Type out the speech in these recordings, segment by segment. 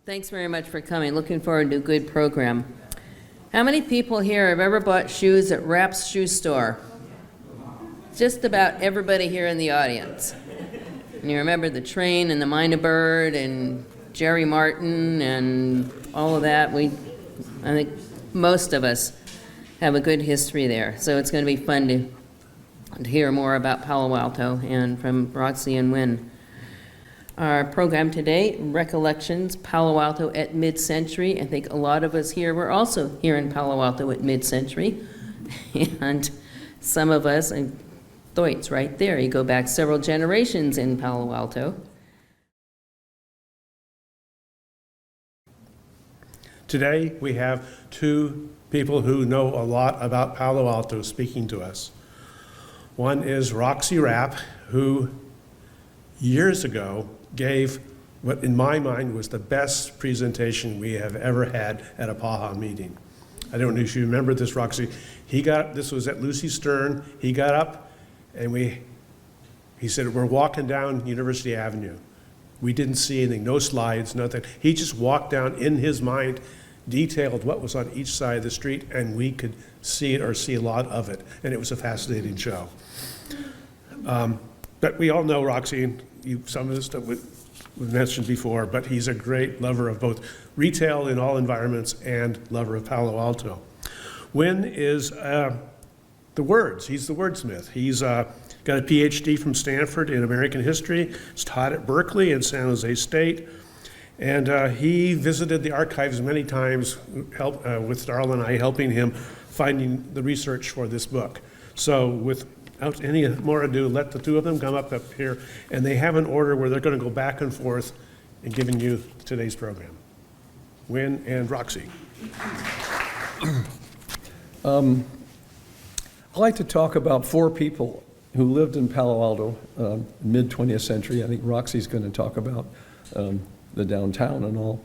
Thanks very much for coming. Looking forward to a good program. How many people here have ever bought shoes at Rapp's shoe store? Just about everybody here in the audience. And you remember the Train and the Minor Bird and Jerry Martin and all of that. I think most of us have a good history there. So it's going to be fun to hear more about Palo Alto and from Roxy and Wynn. Our program today, Recollections, Palo Alto at Midcentury. I think a lot of us here were also here in Palo Alto at Midcentury. And some of us, and Thoit's right there, you go back several generations in Palo Alto. Today we have two people who know a lot about Palo Alto speaking to us. One is Roxy Rapp, who years ago gave what in my mind was the best presentation we have ever had at a PAHA meeting. I don't know if you remember this, Roxy. This was at Lucy Stern. He got up and he said, we're walking down University Avenue. We didn't see anything, no slides, nothing. He just walked down in his mind, detailed what was on each side of the street, and we could see it or see a lot of it. And it was a fascinating show. But we all know Roxy, and some of this stuff was mentioned before, but he's a great lover of both retail in all environments and lover of Palo Alto. Wynn is the words. He's the wordsmith. He's got a PhD from Stanford in American history. He's taught at Berkeley and San Jose State. And he visited the archives many times with Darla and I, helping him finding the research for this book. So without any more ado, let the two of them come up here, and they have an order where they're going to go back and forth in giving you today's program. Wynn and Roxy. I'd like to talk about four people who lived in Palo Alto mid-20th century. I think Roxy's going to talk about the downtown and all.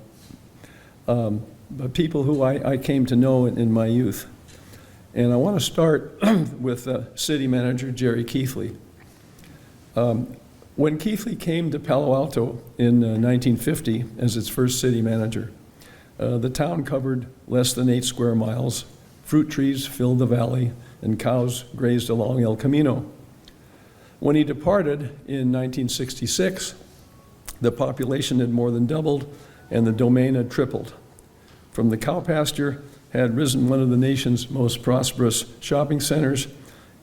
But people who I came to know in my youth. And I want to start with city manager Jerry Keithley. When Keithley came to Palo Alto in 1950 as its first city manager, the town covered less than 8 square miles. Fruit trees filled the valley, and cows grazed along El Camino. When he departed in 1966, the population had more than doubled, and the domain had tripled. From the cow pasture had risen one of the nation's most prosperous shopping centers,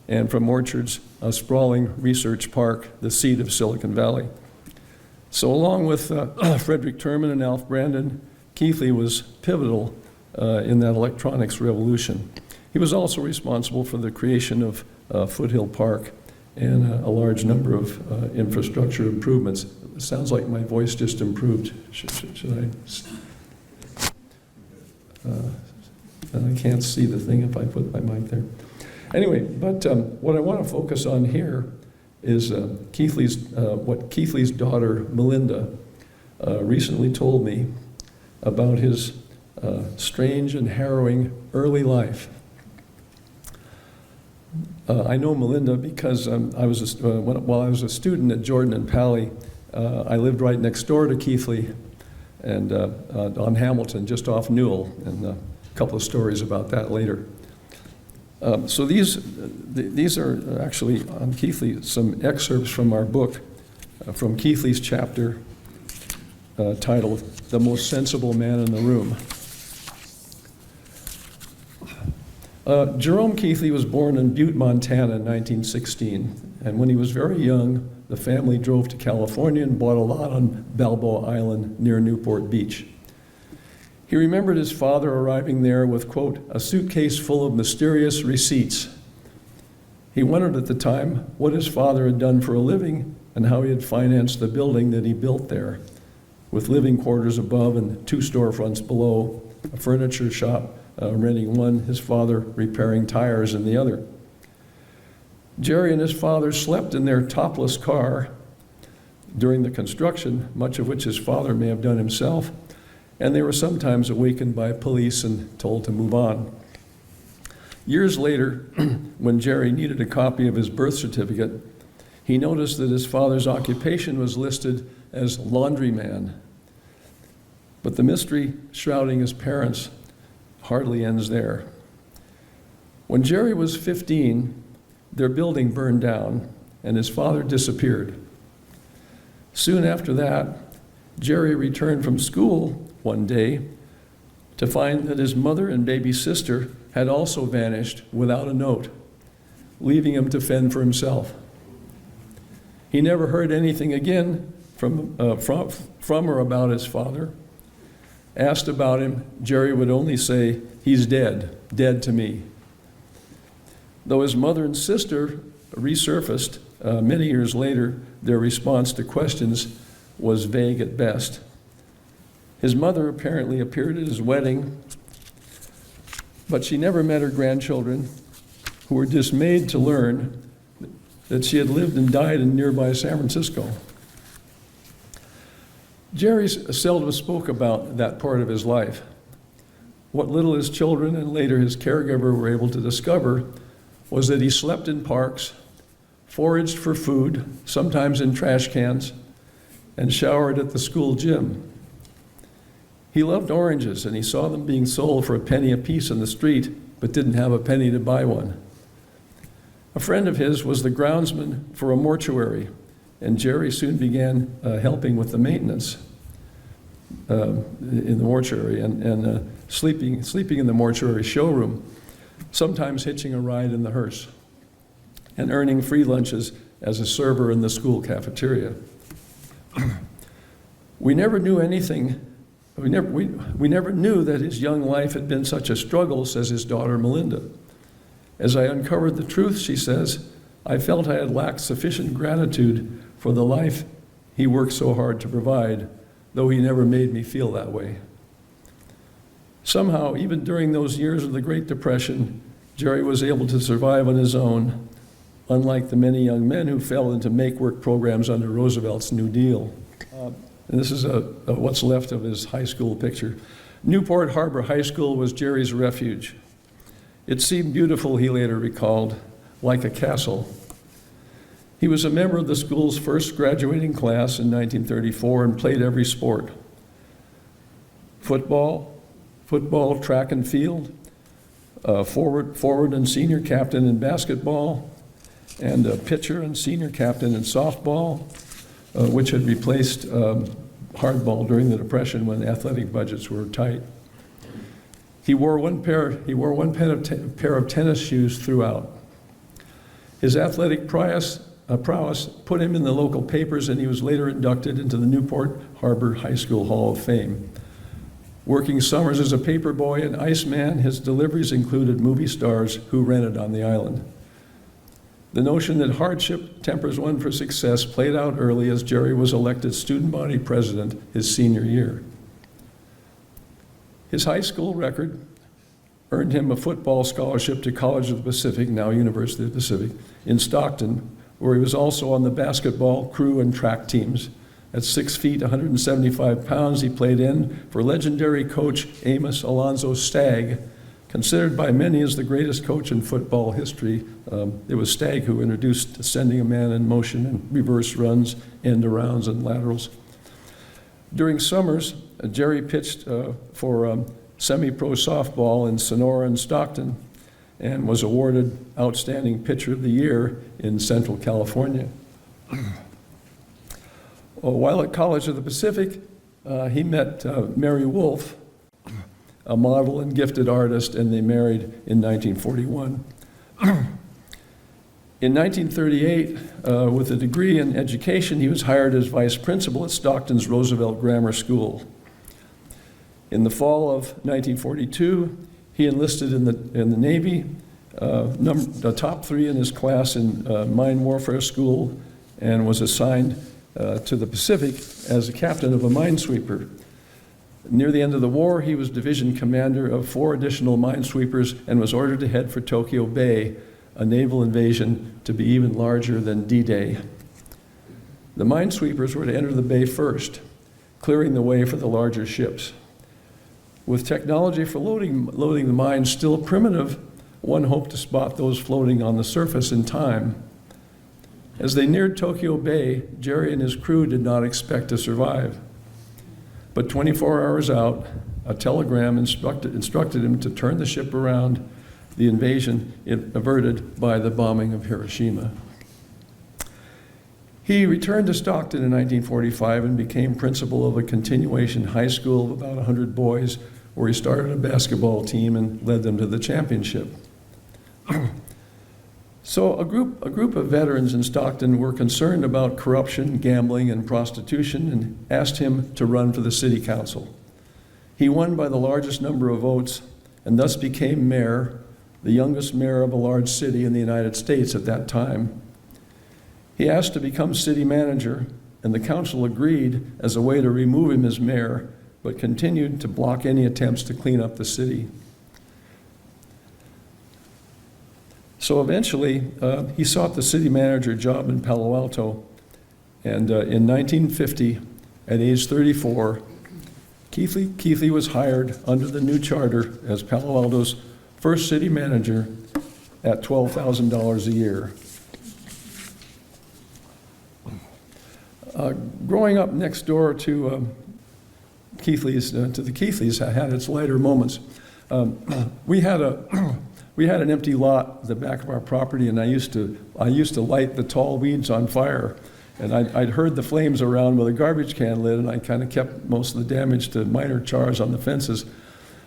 and from orchards, a sprawling research park, the seat of Silicon Valley. So along with Frederick Terman and Alf Brandon, Keithley was pivotal in that electronics revolution. He was also responsible for the creation of Foothill Park and a large number of infrastructure improvements. It sounds like my voice just improved. Should I can't see the thing if I put my mic there. Anyway, but what I want to focus on here is what Keithley's daughter, Melinda, recently told me about his strange and harrowing early life. I know Melinda because while I was a student at Jordan and Pally, I lived right next door to Keithley and on Hamilton, just off Newell, and a couple of stories about that later. So these are actually on Keithley, some excerpts from our book, from Keithley's chapter titled, "The Most Sensible Man in the Room." Jerome Keithley was born in Butte, Montana in 1916, and when he was very young, the family drove to California and bought a lot on Balboa Island near Newport Beach. He remembered his father arriving there with, quote, "a suitcase full of mysterious receipts." He wondered at the time what his father had done for a living and how he had financed the building that he built there, with living quarters above and 2 storefronts below, a furniture shop renting one, his father repairing tires in the other. Jerry and his father slept in their topless car during the construction, much of which his father may have done himself, and they were sometimes awakened by police and told to move on. Years later, when Jerry needed a copy of his birth certificate, he noticed that his father's occupation was listed as laundryman. But the mystery shrouding his parents hardly ends there. When Jerry was 15, their building burned down and his father disappeared. Soon after that, Jerry returned from school one day to find that his mother and baby sister had also vanished without a note, leaving him to fend for himself. He never heard anything again from or about his father. Asked about him, Jerry would only say, "He's dead, dead to me." Though his mother and sister resurfaced many years later, their response to questions was vague at best. His mother apparently appeared at his wedding, but she never met her grandchildren, who were dismayed to learn that she had lived and died in nearby San Francisco. Jerry seldom spoke about that part of his life. What little his children and later his caregiver were able to discover was that he slept in parks, foraged for food, sometimes in trash cans, and showered at the school gym. He loved oranges, and he saw them being sold for a penny apiece in the street, but didn't have a penny to buy one. A friend of his was the groundsman for a mortuary, and Jerry soon began helping with the maintenance in the mortuary and sleeping in the mortuary showroom, sometimes hitching a ride in the hearse, and earning free lunches as a server in the school cafeteria. We never knew anything. We never knew that his young life had been such a struggle, says his daughter Melinda. As I uncovered the truth, she says, I felt I had lacked sufficient gratitude for the life he worked so hard to provide, though he never made me feel that way. Somehow, even during those years of the Great Depression, Jerry was able to survive on his own, unlike the many young men who fell into make-work programs under Roosevelt's New Deal. And this is what's left of his high school picture. Newport Harbor High School was Jerry's refuge. It seemed beautiful, he later recalled, like a castle. He was a member of the school's first graduating class in 1934 and played every sport. Football, track and field, forward and senior captain in basketball, and a pitcher and senior captain in softball, which had replaced hardball during the Depression when athletic budgets were tight. He wore one pair of tennis shoes throughout. His athletic prowess put him in the local papers, and he was later inducted into the Newport Harbor High School Hall of Fame. Working summers as a paperboy and iceman, his deliveries included movie stars who rented on the island. The notion that hardship tempers one for success played out early as Jerry was elected student body president his senior year. His high school record earned him a football scholarship to College of the Pacific, now University of the Pacific, in Stockton, where he was also on the basketball, crew, and track teams. At 6 feet, 175 pounds, he played in for legendary coach Amos Alonzo Stagg, considered by many as the greatest coach in football history. It was Stagg who introduced sending a man in motion and reverse runs, end arounds, and laterals. During summers, Jerry pitched for semi-pro softball in Sonora and Stockton and was awarded Outstanding Pitcher of the Year in Central California. While at College of the Pacific, he met Mary Wolfe, a model and gifted artist, and they married in 1941. In 1938, with a degree in education, he was hired as vice principal at Stockton's Roosevelt Grammar School. In the fall of 1942, he enlisted in the Navy, the top 3 in his class in mine warfare school, and was assigned to the Pacific as a captain of a minesweeper. Near the end of the war, he was division commander of 4 additional minesweepers and was ordered to head for Tokyo Bay, a naval invasion to be even larger than D-Day. The minesweepers were to enter the bay first, clearing the way for the larger ships. With technology for loading the mines still primitive, one hoped to spot those floating on the surface in time. As they neared Tokyo Bay, Jerry and his crew did not expect to survive. But 24 hours out, a telegram instructed him to turn the ship around, the invasion averted by the bombing of Hiroshima. He returned to Stockton in 1945 and became principal of a continuation high school of about 100 boys, where he started a basketball team and led them to the championship. So a group of veterans in Stockton were concerned about corruption, gambling, and prostitution and asked him to run for the city council. He won by the largest number of votes and thus became mayor, the youngest mayor of a large city in the United States at that time. He asked to become city manager, and the council agreed as a way to remove him as mayor, but continued to block any attempts to clean up the city. So eventually, he sought the city manager job in Palo Alto, and in 1950, at age 34, Keithley was hired under the new charter as Palo Alto's first city manager at $12,000 a year. Growing up next door to the Keithleys had its lighter moments. We had an empty lot at the back of our property, and I used to light the tall weeds on fire. And I'd heard the flames around with a garbage can lid, and I kind of kept most of the damage to minor chars on the fences.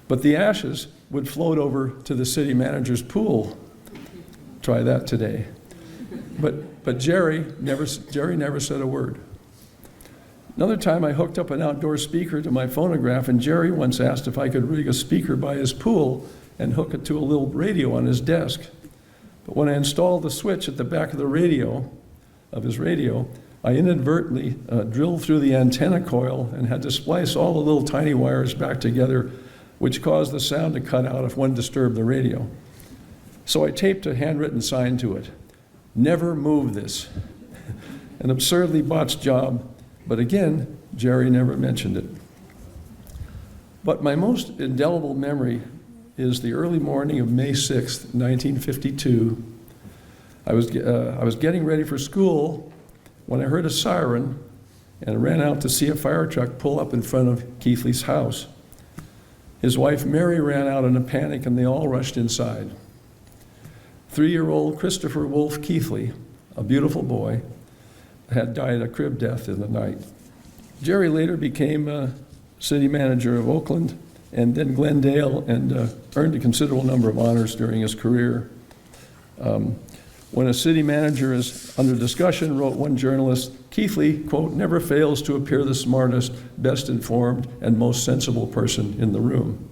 But the ashes would float over to the city manager's pool. Try that today. But Jerry never said a word. Another time I hooked up an outdoor speaker to my phonograph, and Jerry once asked if I could rig a speaker by his pool and hook it to a little radio on his desk. But when I installed the switch at the back of his radio, I inadvertently drilled through the antenna coil and had to splice all the little tiny wires back together, which caused the sound to cut out if one disturbed the radio. So I taped a handwritten sign to it: "Never move this." An absurdly botched job, but again, Jerry never mentioned it. But my most indelible memory is the early morning of May 6th, 1952. I was getting ready for school when I heard a siren and ran out to see a fire truck pull up in front of Keithley's house. His wife Mary ran out in a panic, and they all rushed inside. 3-year-old Christopher Wolfe Keithley, a beautiful boy, had died a crib death in the night. Jerry later became city manager of Oakland and then Glendale, and earned a considerable number of honors during his career. When a city manager is under discussion, wrote one journalist, Keithley, quote, never fails to appear the smartest, best informed, and most sensible person in the room.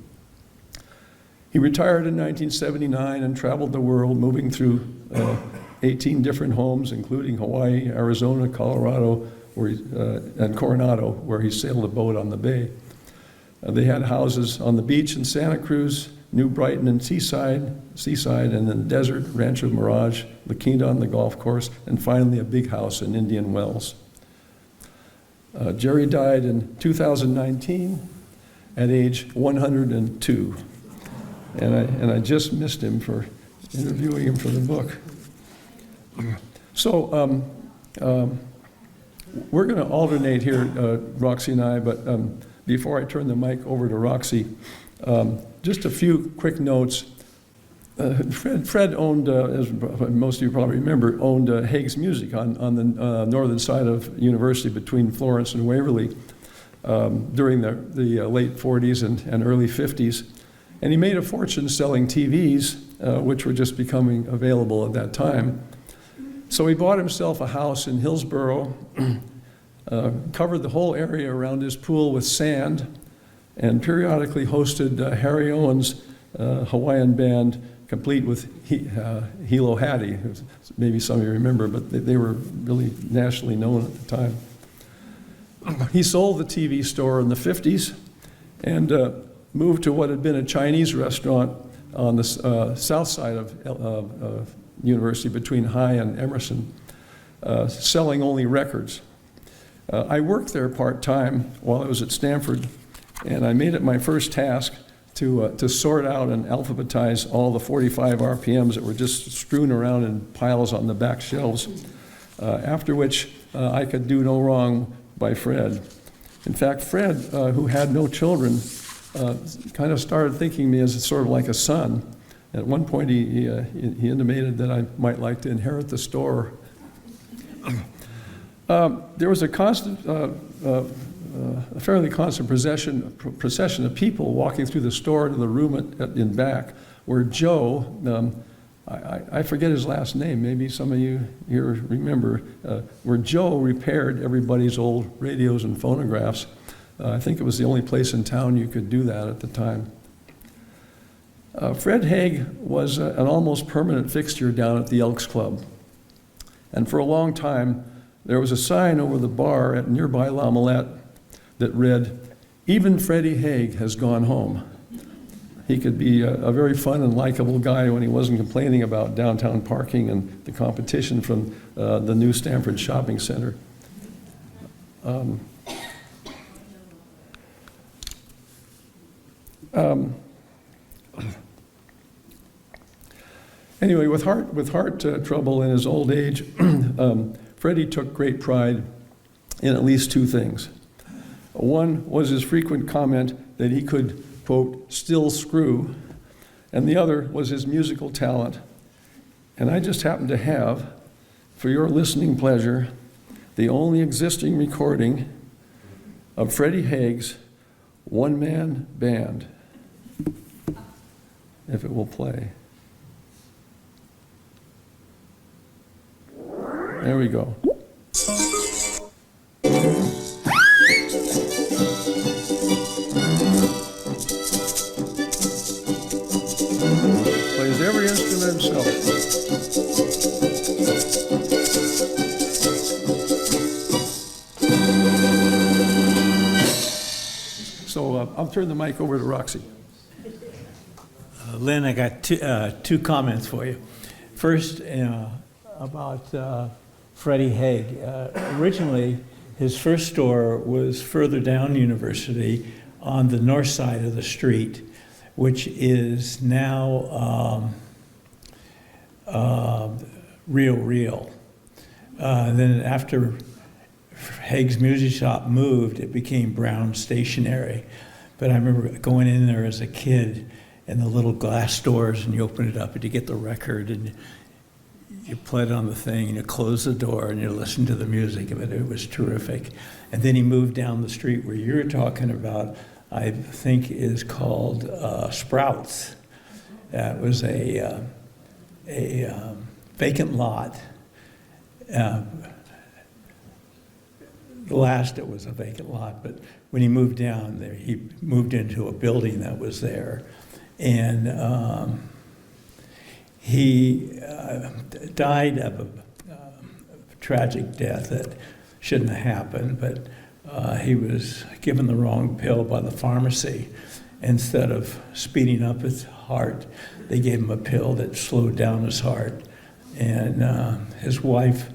He retired in 1979 and traveled the world, moving through 18 different homes, including Hawaii, Arizona, Colorado, and Coronado, where he sailed a boat on the bay. They had houses on the beach in Santa Cruz, New Brighton and Seaside, and in the desert, Rancho Mirage, La Quinta on the golf course, and finally a big house in Indian Wells. Jerry died in 2019 at age 102. And I just missed him for interviewing him for the book. So we're going to alternate here, Roxy and I, but before I turn the mic over to Roxy, just a few quick notes. Fred owned, as most of you probably remember, owned Hague's Music on the northern side of University between Florence and Waverly during the late 40s and early 50s. And he made a fortune selling TVs, which were just becoming available at that time. So he bought himself a house in Hillsborough, covered the whole area around his pool with sand, and periodically hosted Harry Owen's Hawaiian band, complete with Hilo Hattie. Maybe some of you remember, but they were really nationally known at the time. He sold the TV store in the 50s and moved to what had been a Chinese restaurant on the south side of University between High and Emerson, selling only records. I worked there part-time while I was at Stanford, and I made it my first task to sort out and alphabetize all the 45 RPMs that were just strewn around in piles on the back shelves, after which I Could Do No Wrong by Fred. In fact, Fred, who had no children, kind of started thinking of me as sort of like a son. At one point, he intimated that I might like to inherit the store. There was a fairly constant procession of people walking through the store to the room in back, where Joe, I forget his last name, maybe some of you here remember, where Joe repaired everybody's old radios and phonographs. I think it was the only place in town you could do that at the time. Fred Haig was an almost permanent fixture down at the Elks Club. And for a long time, there was a sign over the bar at nearby La Millette that read, "Even Freddie Haig has gone home." He could be a very fun and likable guy when he wasn't complaining about downtown parking and the competition from the new Stamford Shopping Center. Anyway, with heart trouble in his old age, Freddie took great pride in at least two things. One was his frequent comment that he could, quote, "still screw," and the other was his musical talent. And I just happen to have, for your listening pleasure, the only existing recording of Freddie Haig's one-man band, if it will play. There we go. Plays every instrument himself. So I'll turn the mic over to Roxy. Lynn, I got two comments for you. First, about Freddie Haig. Originally, his first store was further down University on the north side of the street, which is now Real. Then after Haig's Music Shop moved, it became Brown Stationery. But I remember going in there as a kid in the little glass doors, and you open it up and you get the record and you play it on the thing and you close the door and you listen to the music of it. It was terrific. And then he moved down the street where you're talking about, I think is called Sprouts. It was a vacant lot. Last it was a vacant lot, but when he moved down there, he moved into a building that was there. And he died of a tragic death that shouldn't have happened, but he was given the wrong pill by the pharmacy. Instead of speeding up his heart, they gave him a pill that slowed down his heart. And his wife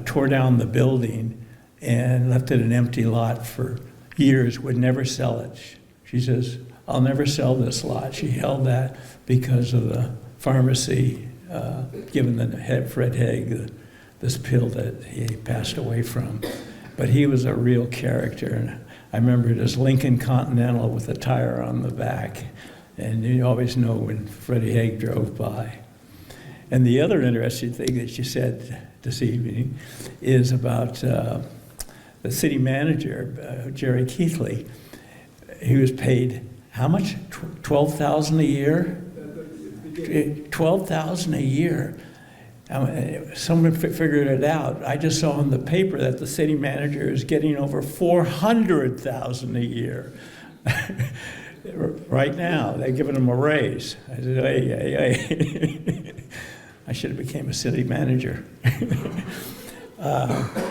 tore down the building and left it an empty lot for years, would never sell it. She says, "I'll never sell this lot." She held that because of the pharmacy giving the head Fred Haig this pill that he passed away from. But he was a real character, and I remember it as Lincoln Continental with a tire on the back, and you always know when Freddie Haig drove by. And the other interesting thing that you said this evening is about the city manager, Jerry Keithley. He was paid how much? $12,000 a year? $12,000 a year. Someone figured it out. I just saw in the paper that the city manager is getting over $400,000 a year. Right now, they're giving him a raise. I said, hey. I should have became a city manager.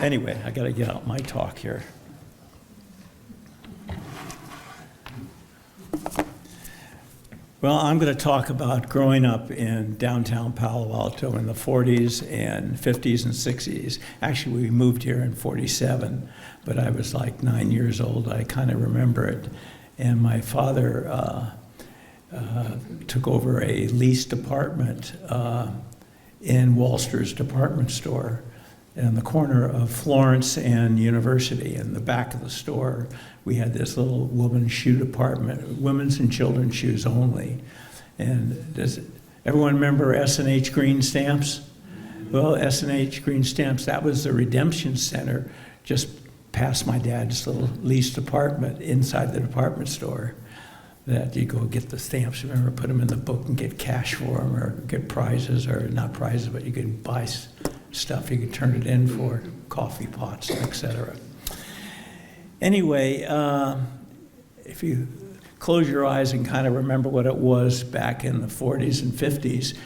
Anyway, I got to get out my talk here. Well, I'm going to talk about growing up in downtown Palo Alto in the 40s and 50s and 60s. Actually, we moved here in 47, but I was like 9 years old. I kind of remember it. And my father took over a leased apartment in Wachhorst department store. in the corner of Florence and University. In the back of the store, we had this little women's shoe department, women's and children's shoes only. And does everyone remember S&H Green Stamps? Well, S&H Green Stamps, that was the redemption center just past my dad's little leased apartment inside the department store, that you go get the stamps, remember, put them in the book and get cash for them, or get prizes, or not prizes, but you could buy stuff you could turn it in for, coffee pots, etc. Anyway, if you close your eyes and kind of remember what it was back in the 40s and 50s,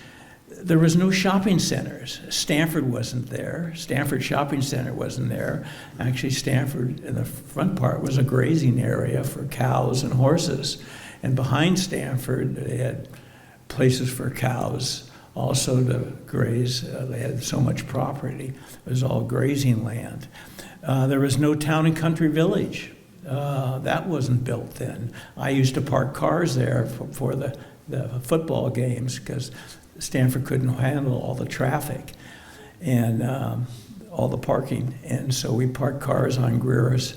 there was no shopping centers. Stanford wasn't there. Stanford Shopping Center wasn't there. Actually, Stanford, in the front part, was a grazing area for cows and horses. And behind Stanford, they had places for cows also to graze. They had so much property. It was all grazing land. There was no town and country village. That wasn't built then. I used to park cars there for the football games because Stanford couldn't handle all the traffic and all the parking. And so we parked cars on Greer's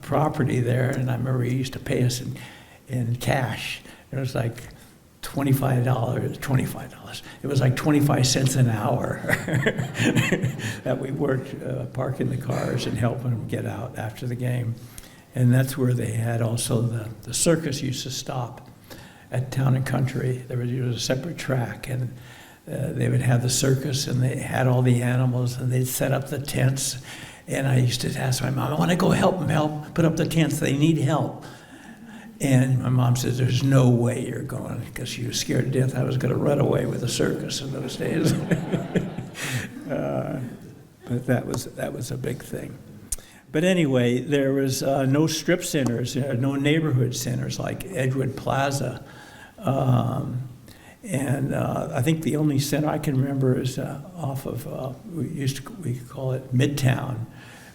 property there. And I remember he used to pay us in cash. It was like $25. It was like 25 cents an hour that we worked parking the cars and helping them get out after the game. And that's where they had also the circus used to stop at Town and Country. There was a separate track, and they would have the circus, and they had all the animals, and they'd set up the tents. And I used to ask my mom, I want to go help them put up the tents. They need help. And my mom says, there's no way you're going, because she was scared to death I was going to run away with the circus in those days. But that was a big thing. But anyway, there was no strip centers, no neighborhood centers like Edgewood Plaza. And I think the only center I can remember is off of, we call it Midtown,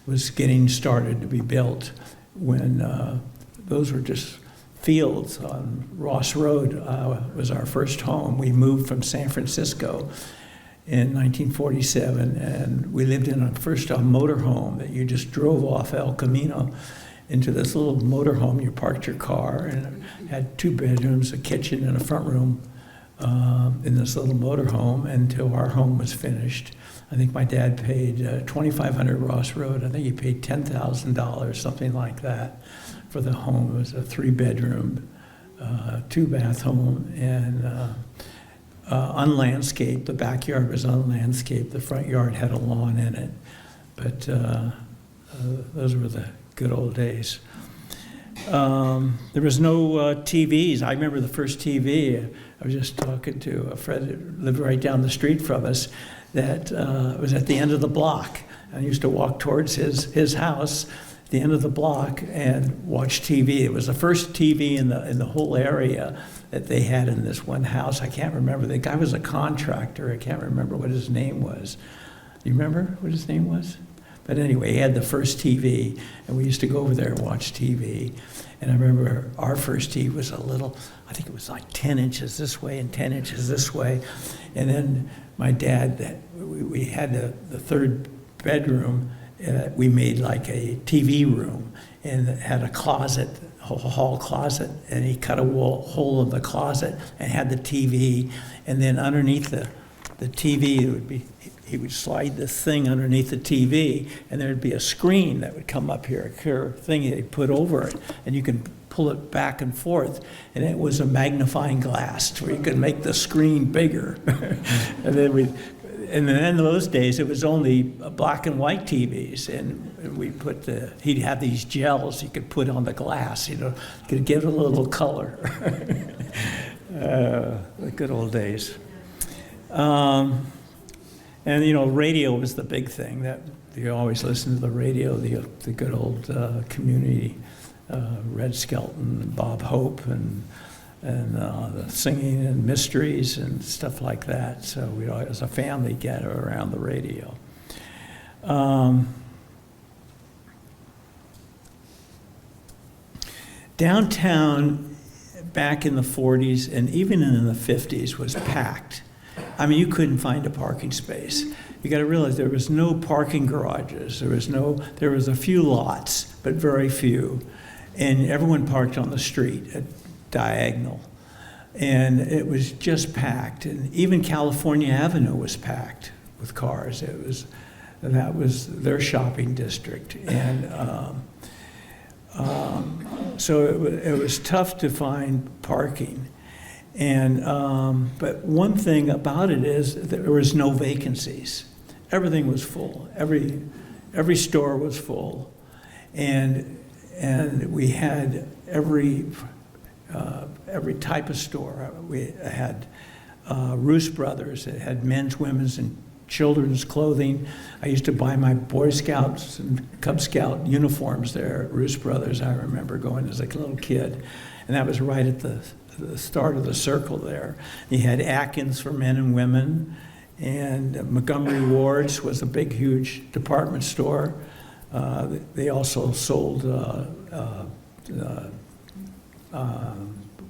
was getting started to be built when those were just fields on Ross Road. Was our first home. We moved from San Francisco in 1947, and we lived in a motorhome that you just drove off El Camino into this little motorhome. You parked your car, and it had 2 bedrooms, a kitchen, and a front room in this little motorhome until our home was finished. I think my dad paid $2,500 Ross Road. I think he paid $10,000, something like that, for the home. It was a 3-bedroom, 2-bath home, and unlandscaped. The backyard was unlandscaped. The front yard had a lawn in it. But those were the good old days. There was no TVs. I remember the first TV. I was just talking to a friend that lived right down the street from us that was at the end of the block. I used to walk towards his house at the end of the block and watch TV. It was the first TV in the whole area that they had in this one house. I can't remember. The guy was a contractor. I can't remember what his name was. Do you remember what his name was? But anyway, he had the first TV, and we used to go over there and watch TV. And I remember our first TV was a little, I think it was like 10 inches this way and 10 inches this way. And then my dad, we had the 3rd bedroom, we made like a TV room, and it had a closet, a hall closet, and he cut a hole in the closet and had the TV. And then underneath the TV, it would be, he would slide this thing underneath the TV, and there'd be a screen that would come up here, a clear thing he'd put over it, and you can pull it back and forth, and it was a magnifying glass where you could make the screen bigger. And then in those days, it was only black and white TVs, and we he'd have these gels you could put on the glass, could give it a little color. The good old days. And, radio was the big thing. That you always listen to the radio, the good old community, Red Skelton, Bob Hope, and the singing and mysteries and stuff like that. So we, as a family, gather around the radio. Downtown, back in the 40s and even in the 50s, was packed. I mean, you couldn't find a parking space. You got to realize there was no parking garages. There was a few lots, but very few. And everyone parked on the street at diagonal. And it was just packed. And even California Avenue was packed with cars. That was their shopping district. And so it was tough to find parking. And but one thing about it is that there was no vacancies. Everything was full. Every store was full, and we had every type of store. We had Roos Brothers. It had men's, women's, and children's clothing. I used to buy my Boy Scouts and Cub Scout uniforms there at Roos Brothers. I remember going as a little kid, and that was right at the start of the circle there. You had Atkins for men and women, and Montgomery Ward's was a big, huge department store. They also sold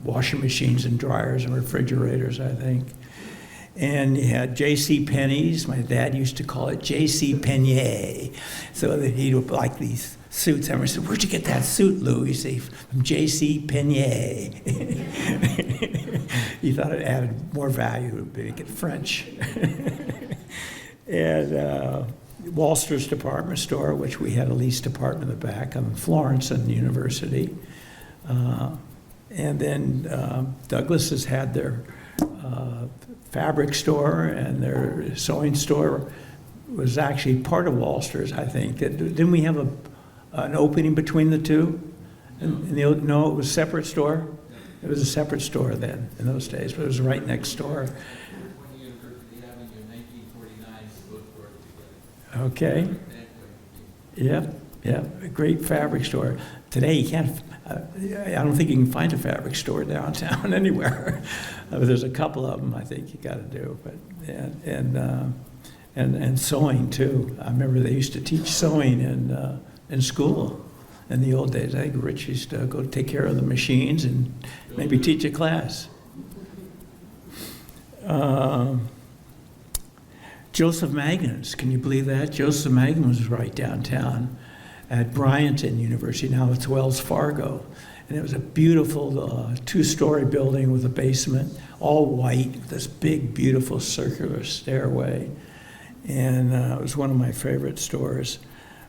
washing machines and dryers and refrigerators, I think. And you had J.C. Penney's. My dad used to call it J.C. Penney. So that he would like these suits. Everyone said, "Where'd you get that suit, Lou?" He said, "From J.C. Penney." He thought it added more value to make it French. And Walster's department store, which we had a lease department in the back on Florence and University. And then Douglas has had their fabric store, and their sewing store was actually part of Walster's, I think. Didn't we have an opening between the two? No, it was a separate store? It was a separate store then, in those days, but it was right next door. Okay. Yeah, a great fabric store. Today, you can't, I don't think you can find a fabric store downtown anywhere. There's a couple of them I think you got to do, but and sewing too. I remember they used to teach sewing in school in the old days. I think Rich used to go take care of the machines and maybe teach a class. Joseph Magnus, can you believe that? Joseph Magnus was right downtown at Bryanton University. Now it's Wells Fargo. And it was a beautiful two-story building with a basement, all white, this big, beautiful circular stairway. And it was one of my favorite stores.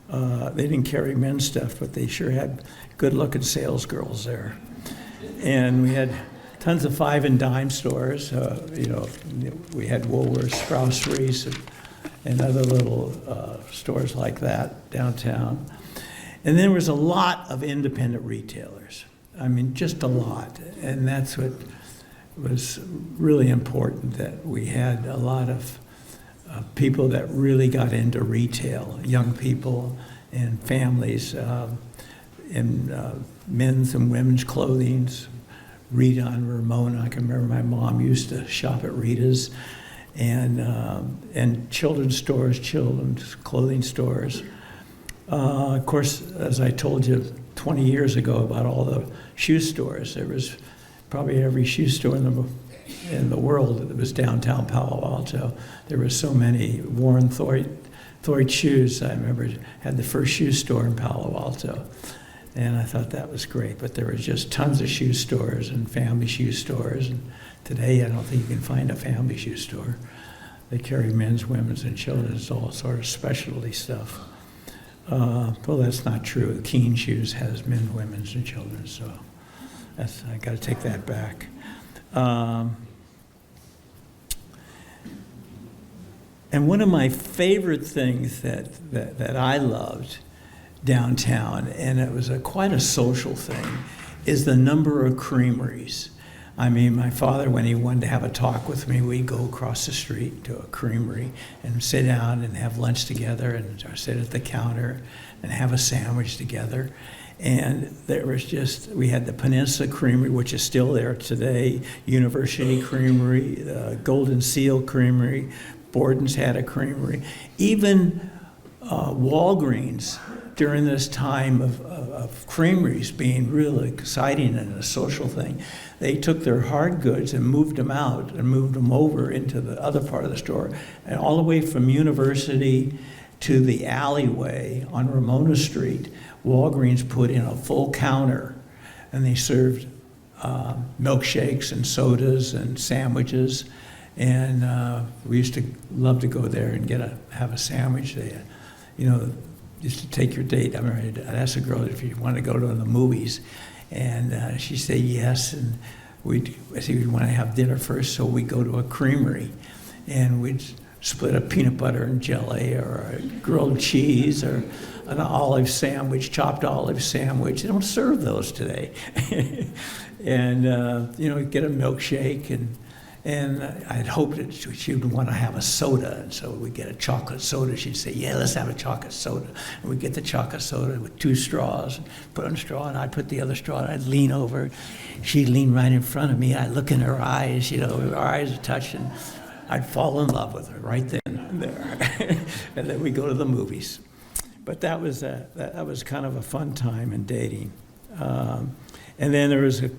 They didn't carry men's stuff, but they sure had good-looking sales girls there. And we had tons of 5 and dime stores. We had Woolworths, Strauss Reese, and other little stores like that downtown. And there was a lot of independent retailers. I mean, just a lot. And that's what was really important, that we had a lot of people that really got into retail, young people and families, in men's and women's clothing. Rita and Ramona, I can remember my mom used to shop at Rita's, and children's stores, children's clothing stores. Of course, as I told you 20 years ago about all the shoe stores, there was probably every shoe store in the world that was downtown Palo Alto. There were so many. Warren Thorpe Shoes, I remember, had the first shoe store in Palo Alto. And I thought that was great, but there were just tons of shoe stores and family shoe stores. And today, I don't think you can find a family shoe store. They carry men's, women's, and children's, all sort of specialty stuff. Well, that's not true. Keen Shoes has men, women's, and children's, so I got to take that back. And one of my favorite things that I loved downtown, and it was quite a social thing, is the number of creameries. I mean, my father, when he wanted to have a talk with me, we'd go across the street to a creamery and sit down and have lunch together and sit at the counter and have a sandwich together. And there was we had the Peninsula Creamery, which is still there today, University Creamery, Golden Seal Creamery, Borden's had a creamery. Even Walgreens, during this time of of creameries being really exciting and a social thing, they took their hard goods and moved them out and moved them over into the other part of the store. And all the way from University to the alleyway on Ramona Street, Walgreens put in a full counter, and they served milkshakes and sodas and sandwiches. And we used to love to go there and have a sandwich. They, used to take your date. I remember I'd ask a girl if you want to go to the movies, and she'd say yes. And I said, we want to have dinner first, so we'd go to a creamery, and we'd split a peanut butter and jelly, or a grilled cheese, or an olive sandwich, chopped olive sandwich. They don't serve those today. And get a milkshake, and I'd hoped that she would want to have a soda, and so we'd get a chocolate soda. She'd say, yeah, let's have a chocolate soda. And we'd get the chocolate soda with 2 straws, and put on a straw, and I'd put the other straw, and I'd lean over. She'd lean right in front of me. I'd look in her eyes, our eyes would touch, and I'd fall in love with her right then and there. And then we'd go to the movies. But that was kind of a fun time in dating. And then there was a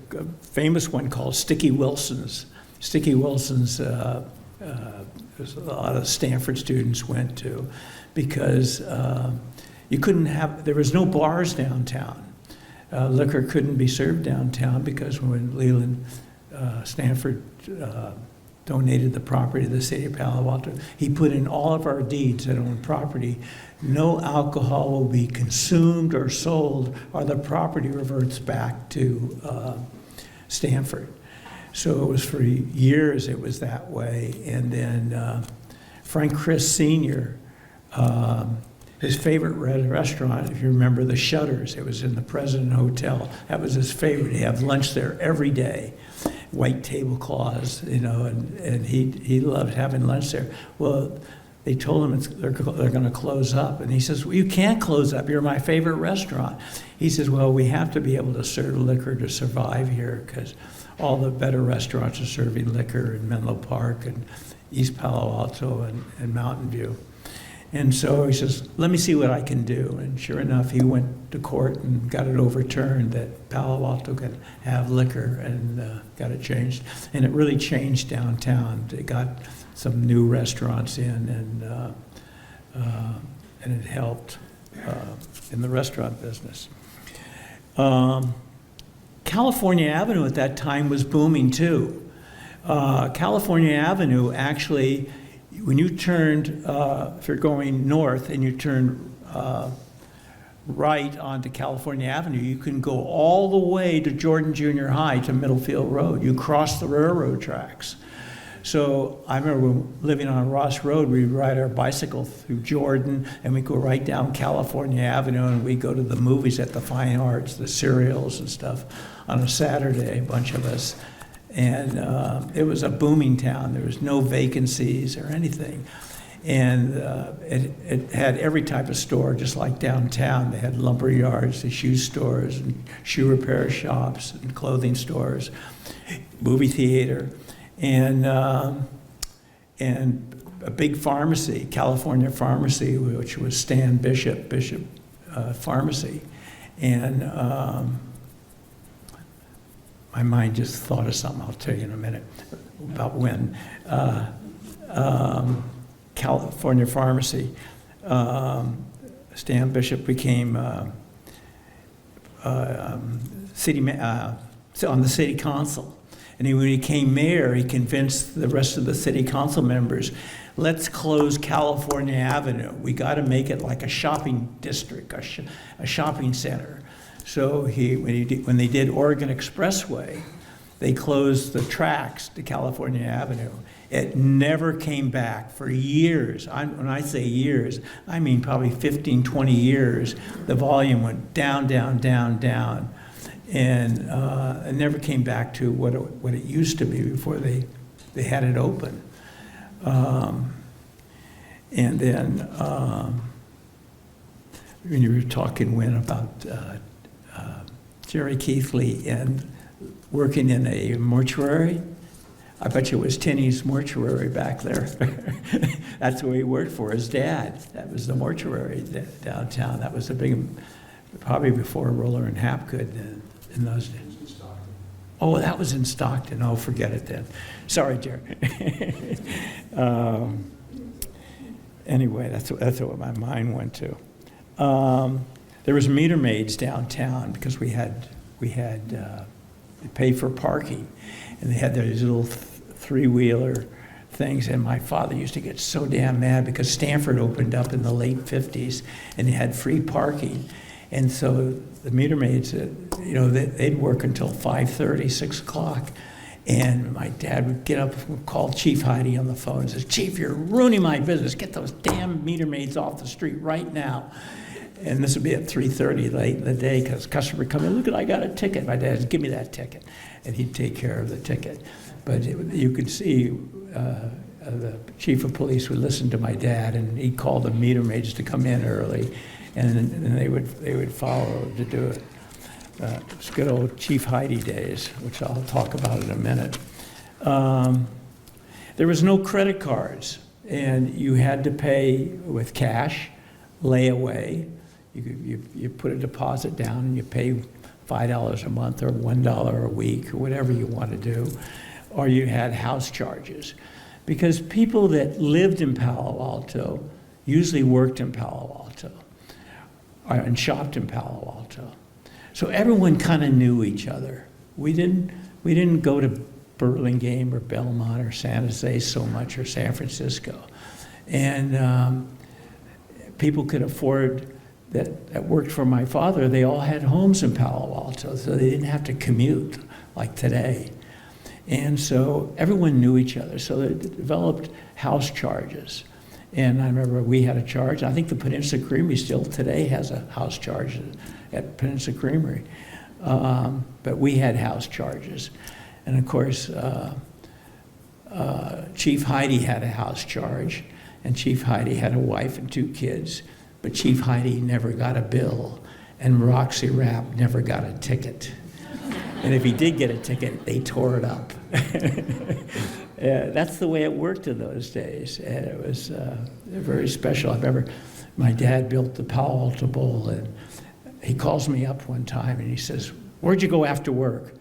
famous one called Sticky Wilson's. Sticky Wilson's, there's a lot of Stanford students went to, because there was no bars downtown. Liquor couldn't be served downtown, because when Leland Stanford donated the property to the city of Palo Alto, he put in all of our deeds that own property, no alcohol will be consumed or sold, or the property reverts back to Stanford. So it was for years it was that way. And then Frank Chris Sr., his favorite restaurant, if you remember, the Shutters, it was in the President Hotel. That was his favorite. He'd have lunch there every day. White tablecloths, and he loved having lunch there. Well, they told him they're going to close up. And he says, well, you can't close up. You're my favorite restaurant. He says, well, we have to be able to serve liquor to survive here, because all the better restaurants are serving liquor in Menlo Park and East Palo Alto and Mountain View. And so he says, let me see what I can do. And sure enough, he went to court and got it overturned that Palo Alto could have liquor, and got it changed. And it really changed downtown. They got some new restaurants in, and it helped in the restaurant business. California Avenue at that time was booming too. California Avenue actually, when you turned, if you're going north and you turned right onto California Avenue, you can go all the way to Jordan Junior High to Middlefield Road. You cross the railroad tracks. So I remember living on Ross Road, we'd ride our bicycle through Jordan, and we'd go right down California Avenue, and we'd go to the movies at the Fine Arts, the serials and stuff, on a Saturday, a bunch of us. And it was a booming town. There was no vacancies or anything. And it had every type of store, just like downtown. They had lumber yards, the shoe stores, and shoe repair shops, and clothing stores, movie theater, and a big pharmacy, California Pharmacy, which was Stan Bishop Pharmacy. And my mind just thought of something. I'll tell you in a minute about when. California Pharmacy. Stan Bishop became on the city council. And when he became mayor, he convinced the rest of the city council members, let's close California Avenue. We got to make it like a shopping district, a shopping center. So when they did Oregon Expressway, they closed the tracks to California Avenue. It never came back for years. When I say years, I mean probably 15, 20 years. The volume went down, down, down, down. And it never came back to what it used to be before they had it open. And then when you were talking, Wynn, about Jerry Keithley and working in a mortuary, I bet you it was Tinney's Mortuary back there. That's where he worked for his dad. That was the mortuary downtown. That was a big probably before Roller and Hap could in those days. Oh, that was in Stockton. Oh, forget it then. Sorry, Jerry. Anyway, that's what my mind went to. There was meter maids downtown because we had pay for parking, and they had these little three-wheeler things, and my father used to get so damn mad because Stanford opened up in the late 50s and they had free parking, and so the meter maids, they'd work until 5:30, 6 o'clock, and my dad would get up and call Chief Heidi on the phone and says, "Chief, you're ruining my business. Get those damn meter maids off the street right now." And this would be at 3:30 late in the day because customer would come in, "Look, I got a ticket." My dad said, "Give me that ticket." And he'd take care of the ticket. But you could see the chief of police would listen to my dad, and he'd call the meter maids to come in early, and they would follow to do it. It's good old Chief Heidi days, which I'll talk about in a minute. There was no credit cards, and you had to pay with cash, layaway. You put a deposit down and you pay $5 a month or $1 a week or whatever you want to do, or you had house charges. Because people that lived in Palo Alto usually worked in Palo Alto and shopped in Palo Alto. So everyone kind of knew each other. We didn't go to Burlingame or Belmont or San Jose so much, or San Francisco. And people could afford, that worked for my father, they all had homes in Palo Alto, so they didn't have to commute like today. And so everyone knew each other, so they developed house charges. And I remember we had a charge. I think the Peninsula Creamery still today has a house charge at Peninsula Creamery. But we had house charges. And of course, Chief Heidi had a house charge, and Chief Heidi had a wife and 2 kids, but Chief Heidi never got a bill, and Roxy Rapp never got a ticket. And if he did get a ticket, they tore it up. That's the way it worked in those days. And it was very special. I remember my dad built the Palo Alto Bowl, and he calls me up one time and he says, "Where'd you go after work?"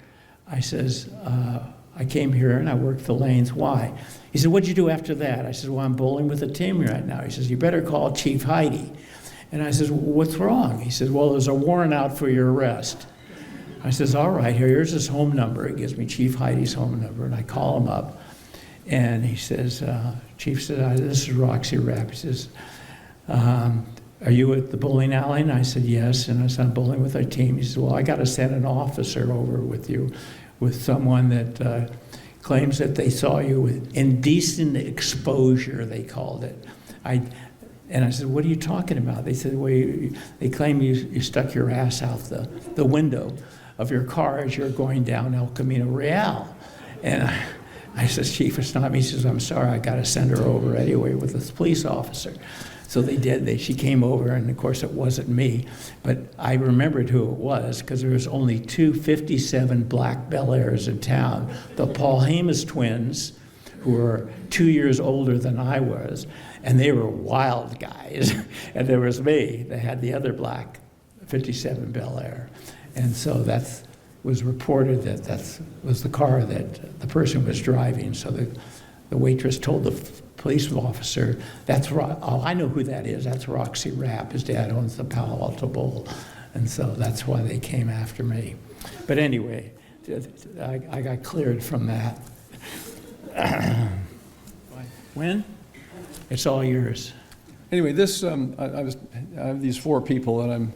I says, "I came here and I worked the lanes." "Why?" He said, "What'd you do after that?" I said, "Well, I'm bowling with a team right now." He says, "You better call Chief Heidi." And I says, "Well, what's wrong?" He says, "Well, there's a warrant out for your arrest." I says, "All right, here's his home number." He gives me Chief Heidi's home number, and I call him up. And he says, Chief said, "This is Roxy Rapp." He says, "Are you at the bowling alley?" And I said, "Yes." And I said, "I'm bowling with our team." He says, "Well, I got to send an officer over with you, with someone that claims that they saw you with indecent exposure," they called it. And I said, "What are you talking about?" They said, "Well, they claim you stuck your ass out the window of your car as you're going down El Camino Real." And I says, "Chief, it's not me." He says, "I'm sorry, I got to send her over anyway with this police officer." So they did. She came over, and of course it wasn't me. But I remembered who it was because there was only 2 57 black Bel Airs in town. The Paul Hamas twins, who were 2 years older than I was, and they were wild guys. And there was me. They had the other black 57 Bel Air. And so that was reported that was the car that the person was driving. So the waitress told the police officer, "Oh, I know who that is. That's Roxy Rapp. His dad owns the Palo Alto Bowl." And so that's why they came after me. But anyway, I got cleared from that. When? It's all yours. Anyway, this I have these 4 people, and I'm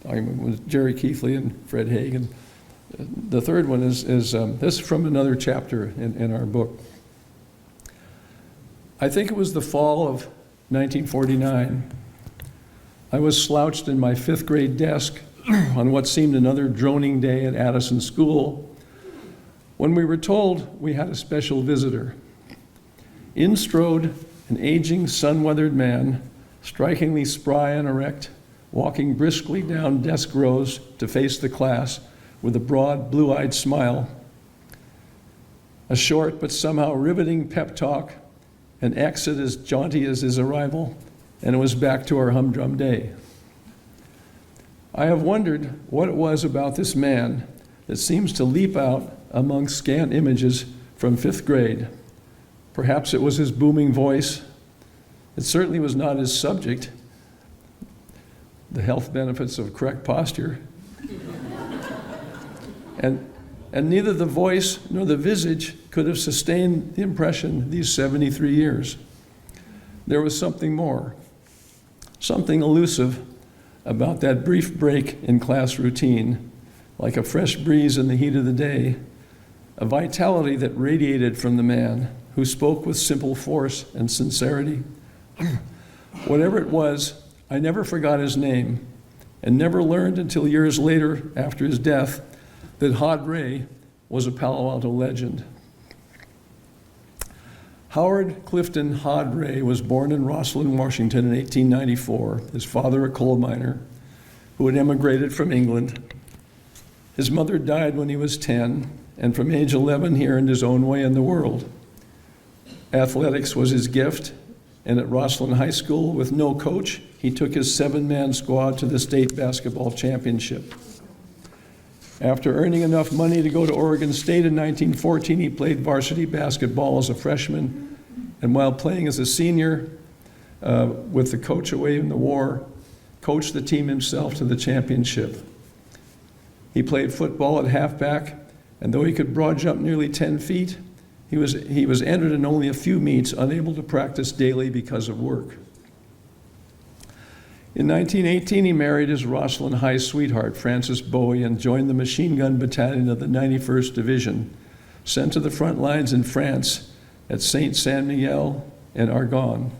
talking with Jerry Keithley and Fred Hagen. The third one is this from another chapter in our book. I think it was the fall of 1949. I was slouched in my 5th grade desk on what seemed another droning day at Addison School when we were told we had a special visitor. In strode an aging, sun-weathered man, strikingly spry and erect, walking briskly down desk rows to face the class with a broad, blue-eyed smile. A short but somehow riveting pep talk, an exit as jaunty as his arrival, and it was back to our humdrum day. I have wondered what it was about this man that seems to leap out among scant images from 5th grade. Perhaps it was his booming voice. It certainly was not his subject, the health benefits of correct posture. And neither the voice nor the visage could have sustained the impression these 73 years. There was something more, something elusive about that brief break in class routine, like a fresh breeze in the heat of the day, a vitality that radiated from the man who spoke with simple force and sincerity. Whatever it was, I never forgot his name and never learned until years later, after his death, that Hod Ray was a Palo Alto legend. Howard Clifton Hod Ray was born in Rosslyn, Washington in 1894, his father a coal miner who had emigrated from England. His mother died when he was 10, and from age 11 he earned his own way in the world. Athletics was his gift, and at Rosslyn High School, with no coach, he took his 7-man squad to the state basketball championship. After earning enough money to go to Oregon State in 1914, he played varsity basketball as a freshman, and while playing as a senior, with the coach away in the war, coached the team himself to the championship. He played football at halfback, and though he could broad jump nearly 10 feet, he was entered in only a few meets, unable to practice daily because of work. In 1918, he married his Rosslyn High sweetheart, Frances Bowie, and joined the machine gun battalion of the 91st Division, sent to the front lines in France at Saint-Saint-Miguel and Argonne.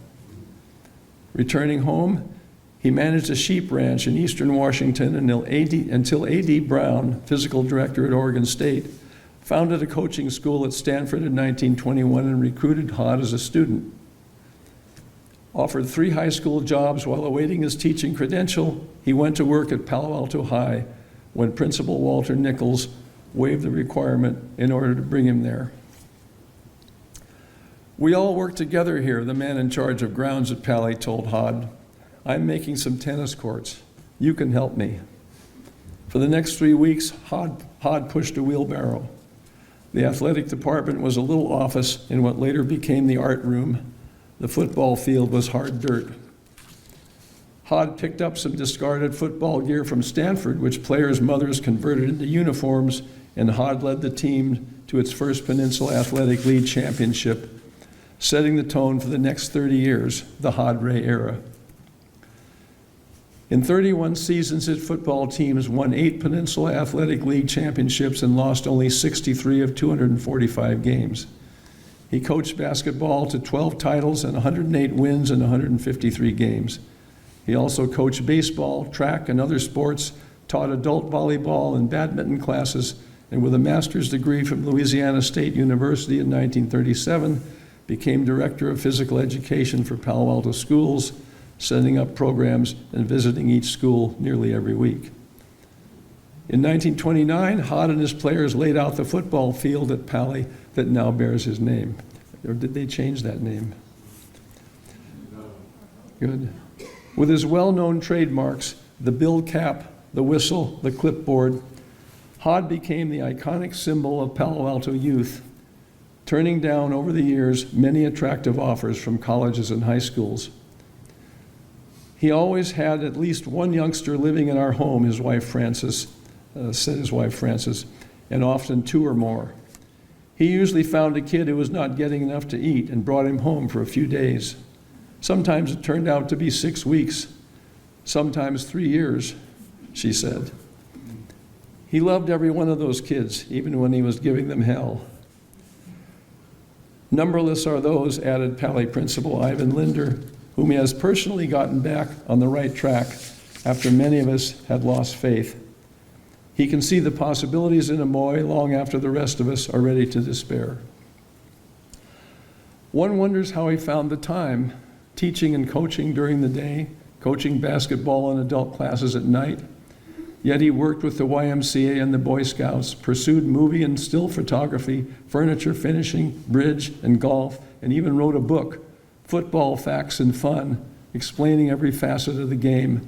Returning home, he managed a sheep ranch in eastern Washington until A.D. Brown, physical director at Oregon State, founded a coaching school at Stanford in 1921 and recruited Hod as a student. Offered 3 high school jobs while awaiting his teaching credential, he went to work at Palo Alto High when Principal Walter Nichols waived the requirement in order to bring him there. "We all work together here," the man in charge of grounds at Pali told Hod. "I'm making some tennis courts. You can help me." For the next 3 weeks, Hod pushed a wheelbarrow. The athletic department was a little office in what later became the art room. The football field was hard dirt. Hod picked up some discarded football gear from Stanford, which players' mothers converted into uniforms, and Hod led the team to its first Peninsula Athletic League championship, setting the tone for the next 30 years, the Hod Ray era. In 31 seasons, his football teams won 8 Peninsula Athletic League championships and lost only 63 of 245 games. He coached basketball to 12 titles and 108 wins in 153 games. He also coached baseball, track, and other sports, taught adult volleyball and badminton classes, and with a master's degree from Louisiana State University in 1937, became director of physical education for Palo Alto schools, setting up programs and visiting each school nearly every week. In 1929, Hod and his players laid out the football field at Pali that now bears his name. Or did they change that name? Good. With his well-known trademarks, the bill cap, the whistle, the clipboard, Hod became the iconic symbol of Palo Alto youth, turning down over the years many attractive offers from colleges and high schools. He always had at least one youngster living in our home, his wife Frances, and often 2 or more. He usually found a kid who was not getting enough to eat and brought him home for a few days. Sometimes it turned out to be 6 weeks, sometimes 3 years, she said. He loved every one of those kids, even when he was giving them hell. Numberless are those, added Pali Principal Ivan Linder, whom he has personally gotten back on the right track after many of us had lost faith. He can see the possibilities in Amoy long after the rest of us are ready to despair. One wonders how he found the time, teaching and coaching during the day, coaching basketball and adult classes at night. Yet he worked with the YMCA and the Boy Scouts, pursued movie and still photography, furniture finishing, bridge and golf, and even wrote a book, Football Facts and Fun, explaining every facet of the game,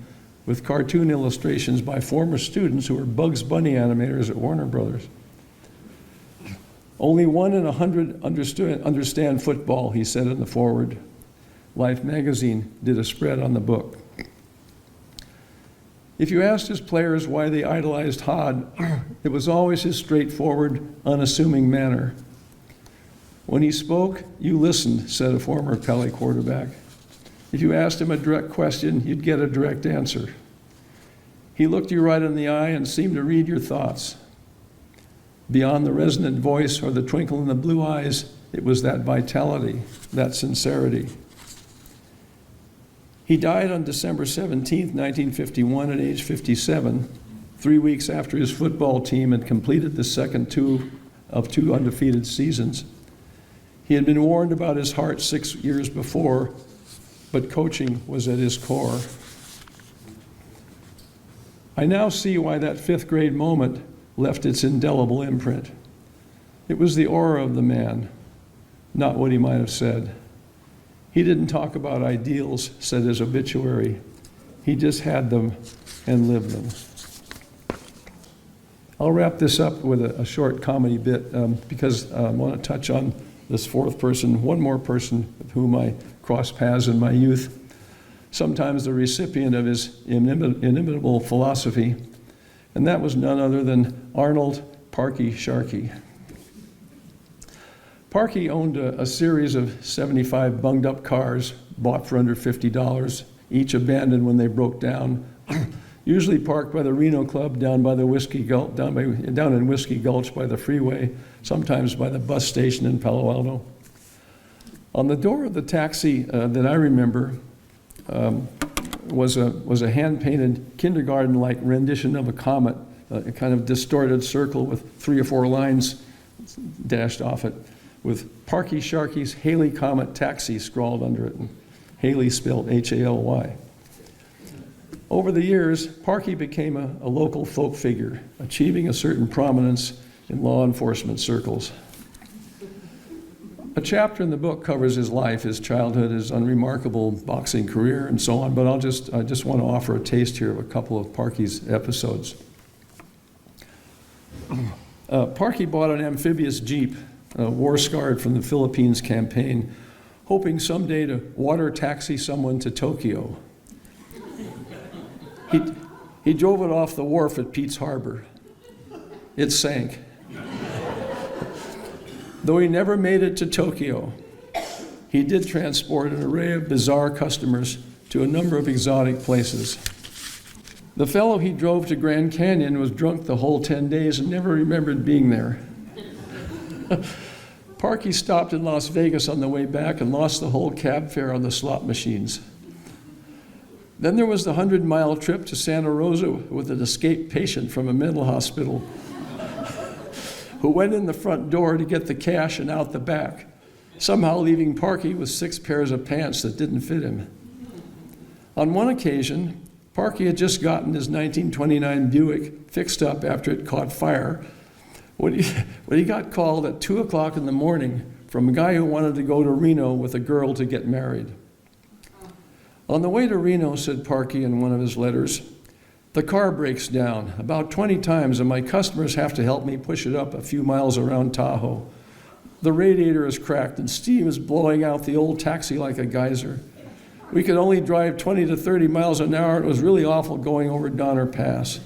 with cartoon illustrations by former students who were Bugs Bunny animators at Warner Brothers. Only 1 in 100 understand football, he said in the foreword. Life magazine did a spread on the book. If you asked his players why they idolized Hod, it was always his straightforward, unassuming manner. When he spoke, you listened, said a former Pele quarterback. If you asked him a direct question, you'd get a direct answer. He looked you right in the eye and seemed to read your thoughts. Beyond the resonant voice or the twinkle in the blue eyes, it was that vitality, that sincerity. He died on December 17, 1951, at age 57, 3 weeks after his football team had completed the second of two undefeated seasons. He had been warned about his heart 6 years before, but coaching was at his core. I now see why that 5th grade moment left its indelible imprint. It was the aura of the man, not what he might have said. He didn't talk about ideals, said his obituary. He just had them and lived them. I'll wrap this up with a short comedy bit because I want to touch on this 4th person, one more person with whom I crossed paths in my youth, sometimes the recipient of his inimitable philosophy, and that was none other than Arnold Parky Sharkey. Parky owned a series of 75 bunged-up cars bought for under $50, each abandoned when they broke down, usually parked by the Reno Club down by the down in Whiskey Gulch by the freeway, sometimes by the bus station in Palo Alto. On the door of the taxi that I remember was a hand-painted kindergarten-like rendition of a comet, a kind of distorted circle with 3 or 4 lines dashed off it, with Parky Sharkey's Haley Comet Taxi scrawled under it, and Haley spelled H-A-L-Y. Over the years, Parky became a local folk figure, achieving a certain prominence in law enforcement circles. A chapter in the book covers his life, his childhood, his unremarkable boxing career, and so on, but I just want to offer a taste here of a couple of Parky's episodes. Parky bought an amphibious Jeep, war-scarred from the Philippines campaign, hoping someday to water taxi someone to Tokyo. He drove it off the wharf at Pete's Harbor. It sank. Though he never made it to Tokyo, he did transport an array of bizarre customers to a number of exotic places. The fellow he drove to Grand Canyon was drunk the whole 10 days and never remembered being there. Parky stopped in Las Vegas on the way back and lost the whole cab fare on the slot machines. Then there was the 100-mile trip to Santa Rosa with an escaped patient from a mental hospital who went in the front door to get the cash and out the back, somehow leaving Parky with 6 pairs of pants that didn't fit him. On one occasion, Parky had just gotten his 1929 Buick fixed up after it caught fire when he got called at 2 o'clock in the morning from a guy who wanted to go to Reno with a girl to get married. On the way to Reno, said Parky in one of his letters, the car breaks down about 20 times and my customers have to help me push it up a few miles around Tahoe. The radiator is cracked and steam is blowing out the old taxi like a geyser. We could only drive 20 to 30 miles an hour. It was really awful going over Donner Pass.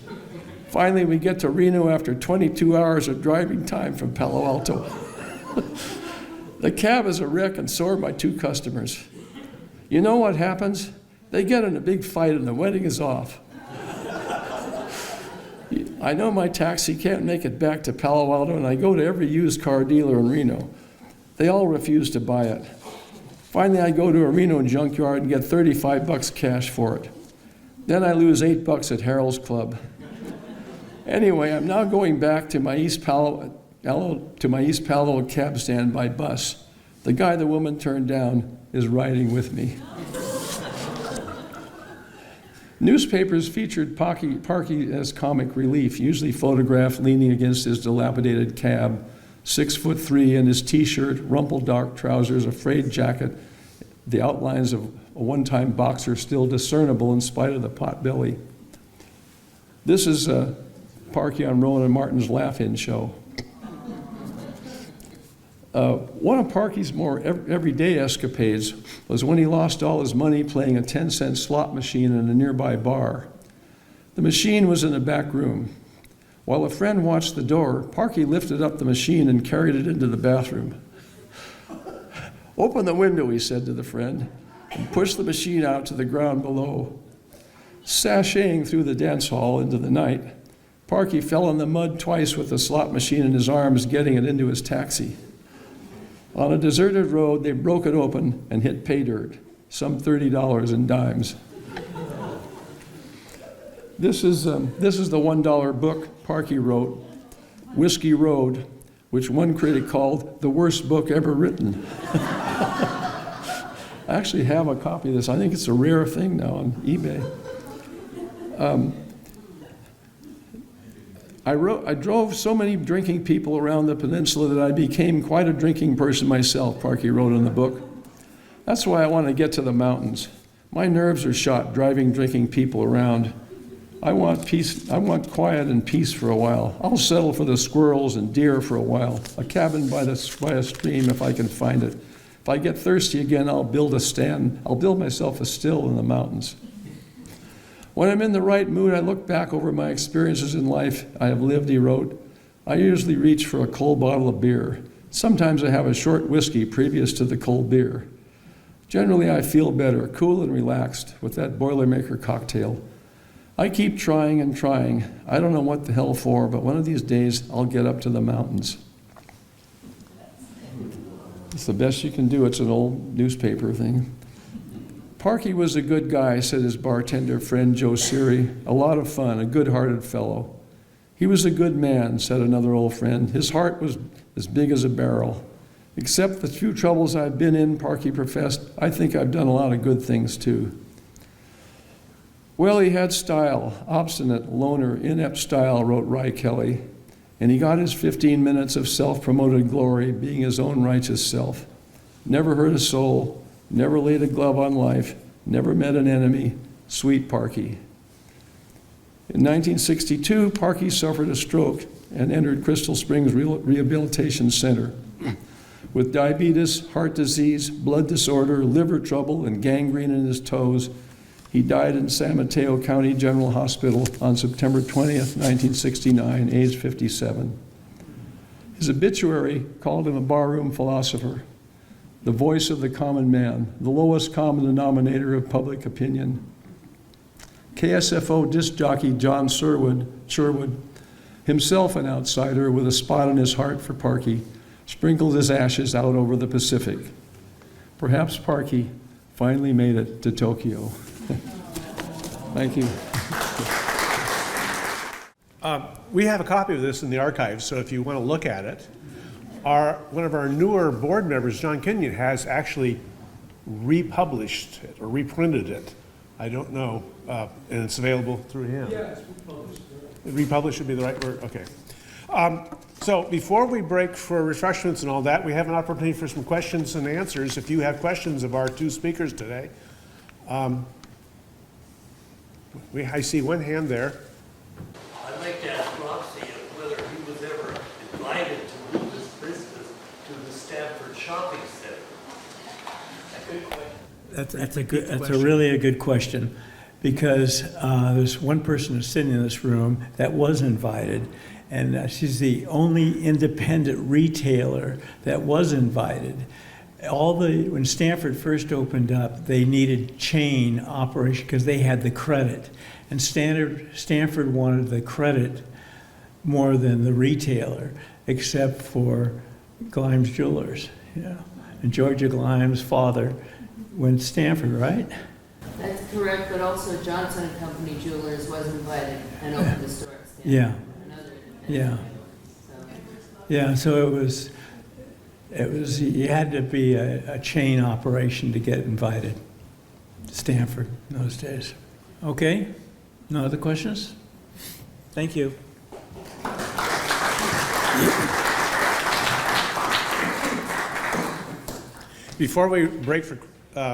Finally, we get to Reno after 22 hours of driving time from Palo Alto. The cab is a wreck and so are my 2 customers. You know what happens? They get in a big fight and the wedding is off. I know my taxi can't make it back to Palo Alto, and I go to every used car dealer in Reno. They all refuse to buy it. Finally, I go to a Reno junkyard and get $35 cash for it. Then I lose $8 at Harold's Club. Anyway, I'm now going back to my East Palo cab stand by bus. The guy the woman turned down is riding with me. Newspapers featured Parky as comic relief, usually photographed leaning against his dilapidated cab, 6'3" in his t-shirt, rumpled dark trousers, a frayed jacket, the outlines of a one-time boxer still discernible in spite of the pot belly. This is Parky on Rowan and Martin's Laugh-In show. One of Parky's more everyday escapades was when he lost all his money playing a 10-cent slot machine in a nearby bar. The machine was in the back room. While a friend watched the door, Parky lifted up the machine and carried it into the bathroom. "Open the window," he said to the friend, and pushed the machine out to the ground below. Sashaying through the dance hall into the night, Parky fell in the mud twice with the slot machine in his arms, getting it into his taxi. On a deserted road, they broke it open and hit pay dirt, some $30 in dimes. This is the $1 book Parky wrote, Whiskey Road, which one critic called the worst book ever written. I actually have a copy of this. I think it's a rare thing now on eBay. I drove so many drinking people around the peninsula that I became quite a drinking person myself, Parky wrote in the book. That's why I want to get to the mountains. My nerves are shot driving drinking people around. I want peace. I want quiet and peace for a while. I'll settle for the squirrels and deer for a while. A cabin by a stream if I can find it. If I get thirsty again, I'll build a stand. I'll build myself a still in the mountains. When I'm in the right mood, I look back over my experiences in life I have lived, he wrote. I usually reach for a cold bottle of beer. Sometimes I have a short whiskey previous to the cold beer. Generally, I feel better, cool and relaxed with that Boilermaker cocktail. I keep trying and trying. I don't know what the hell for, but one of these days I'll get up to the mountains. It's the best you can do. It's an old newspaper thing. Parky was a good guy, said his bartender friend Joe Siri. A lot of fun, a good-hearted fellow. He was a good man, said another old friend. His heart was as big as a barrel. Except the few troubles I've been in, Parky professed, I think I've done a lot of good things too. Well, he had style, obstinate, loner, inept style, wrote Ry Kelly, and he got his 15 minutes of self-promoted glory, being his own righteous self. Never hurt a soul, never laid a glove on life, never met an enemy, sweet Parky. In 1962, Parky suffered a stroke and entered Crystal Springs Rehabilitation Center. With diabetes, heart disease, blood disorder, liver trouble, and gangrene in his toes, he died in San Mateo County General Hospital on September 20th, 1969, age 57. His obituary called him a barroom philosopher, the voice of the common man, the lowest common denominator of public opinion. KSFO disc jockey John Sherwood, himself an outsider with a spot in his heart for Parky, sprinkled his ashes out over the Pacific. Perhaps Parky finally made it to Tokyo. Thank you. We have a copy of this in the archives, so if you want to look at it, one of our newer board members, John Kenyon, has actually republished it or reprinted it. I don't know, and it's available through him. Yeah, it's republished. Republished would be the right word? Okay. So before we break for refreshments and all that, we have an opportunity for some questions and answers. If you have questions of our two speakers today. I see one hand there. I'd like to ask Roxy whether he was ever invited to move his business to the Stanford Shopping Center. That's really a good question, because there's one person who's sitting in this room that was invited, and she's the only independent retailer that was invited. When Stanford first opened up, they needed chain operation because they had the credit, and Stanford wanted the credit more than the retailer, except for Glime's Jewelers, and Georgia Glime's father went to Stanford, right? That's correct, but also Johnson & Company Jewelers was invited and opened the store at Stanford. Yeah. Another Yeah. so. Yeah, so it was, you had to be a chain operation to get invited to Stanford in those days. Okay, no other questions? Thank you. Before we break for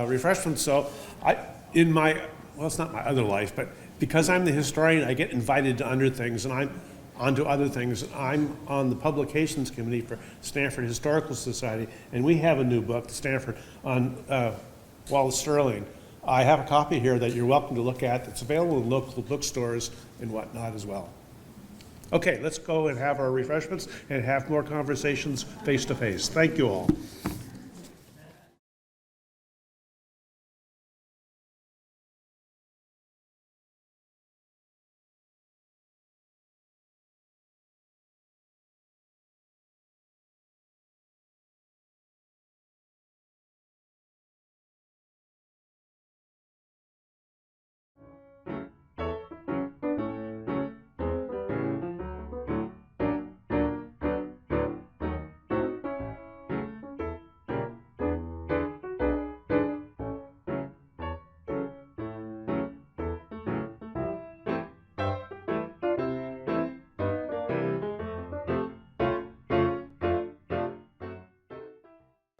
refreshments. So well, it's not my other life, but because I'm the historian, I get invited to other things, and I'm onto other things. I'm on the publications committee for Stanford Historical Society, and we have a new book, Stanford, on Wallace Stirling. I have a copy here that you're welcome to look at. It's available in local bookstores and whatnot as well. Okay, let's go and have our refreshments and have more conversations face to face. Thank you all.